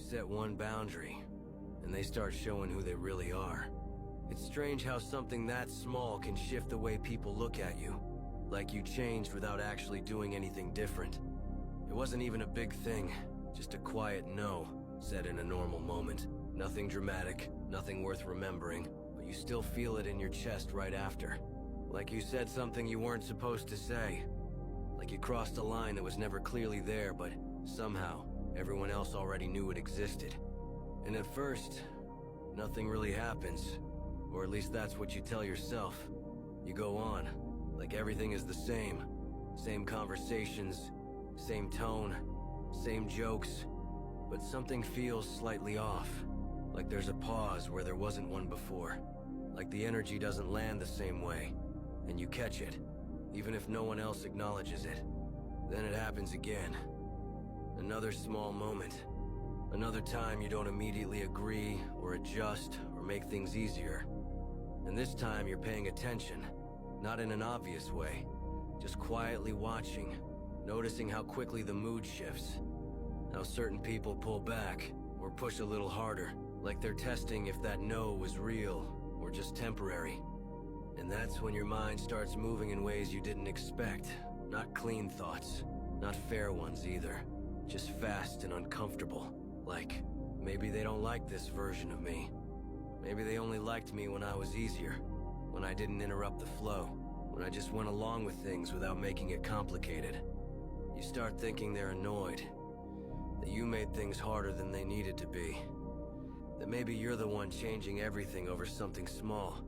set one boundary, and they start showing who they really are. It's strange how something that small can shift the way people look at you, like you changed without actually doing anything different. It wasn't even a big thing, just a quiet no, said in a normal moment. Nothing dramatic, nothing worth remembering, but you still feel it in your chest right after. Like you said something you weren't supposed to say. Like you crossed a line that was never clearly there, but somehow everyone else already knew it existed. And at first, nothing really happens. Or at least that's what you tell yourself. You go on, like everything is the same. Same conversations, same tone, same jokes. But something feels slightly off. Like there's a pause where there wasn't one before. Like the energy doesn't land the same way. And you catch it, even if no one else acknowledges it. Then it happens again. Another small moment. Another time you don't immediately agree or adjust or make things easier. And this time you're paying attention, not in an obvious way, just quietly watching, noticing how quickly the mood shifts, how certain people pull back or push a little harder, like they're testing if that no was real or just temporary. And that's when your mind starts moving in ways you didn't expect. Not clean thoughts, not fair ones either, just fast and uncomfortable. Like, maybe they don't like this version of me. Maybe they only liked me when I was easier, when I didn't interrupt the flow, when I just went along with things without making it complicated. You start thinking they're annoyed, that you made things harder than they needed to be, that maybe you're the one changing everything over something small.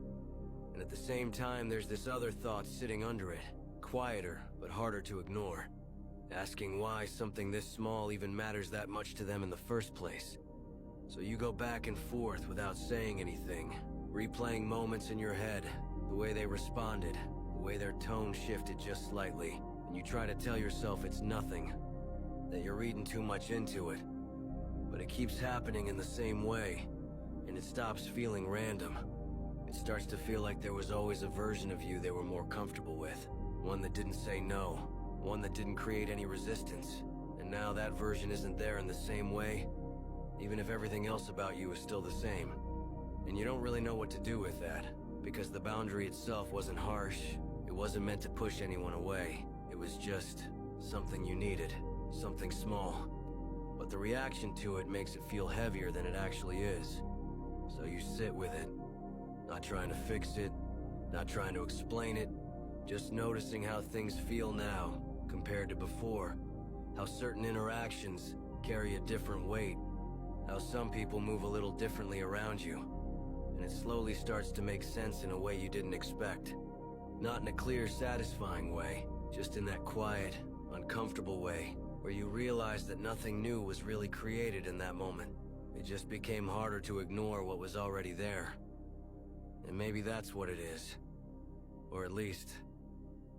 And at the same time, there's this other thought sitting under it, quieter but harder to ignore, asking why something this small even matters that much to them in the first place. So you go back and forth without saying anything, replaying moments in your head, the way they responded, the way their tone shifted just slightly, and you try to tell yourself it's nothing, that you're reading too much into it. But it keeps happening in the same way, and it stops feeling random. It starts to feel like there was always a version of you they were more comfortable with, one that didn't say no, one that didn't create any resistance. And now that version isn't there in the same way, even if everything else about you is still the same. And you don't really know what to do with that, because the boundary itself wasn't harsh, it wasn't meant to push anyone away. It was just something you needed, something small. But the reaction to it makes it feel heavier than it actually is. So you sit with it, not trying to fix it, not trying to explain it, just noticing how things feel now compared to before, how certain interactions carry a different weight, how some people move a little differently around you, and it slowly starts to make sense in a way you didn't expect. Not in a clear, satisfying way, just in that quiet, uncomfortable way, where you realize that nothing new was really created in that moment. It just became harder to ignore what was already there. And maybe that's what it is. Or at least,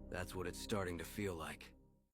that's what it's starting to feel like.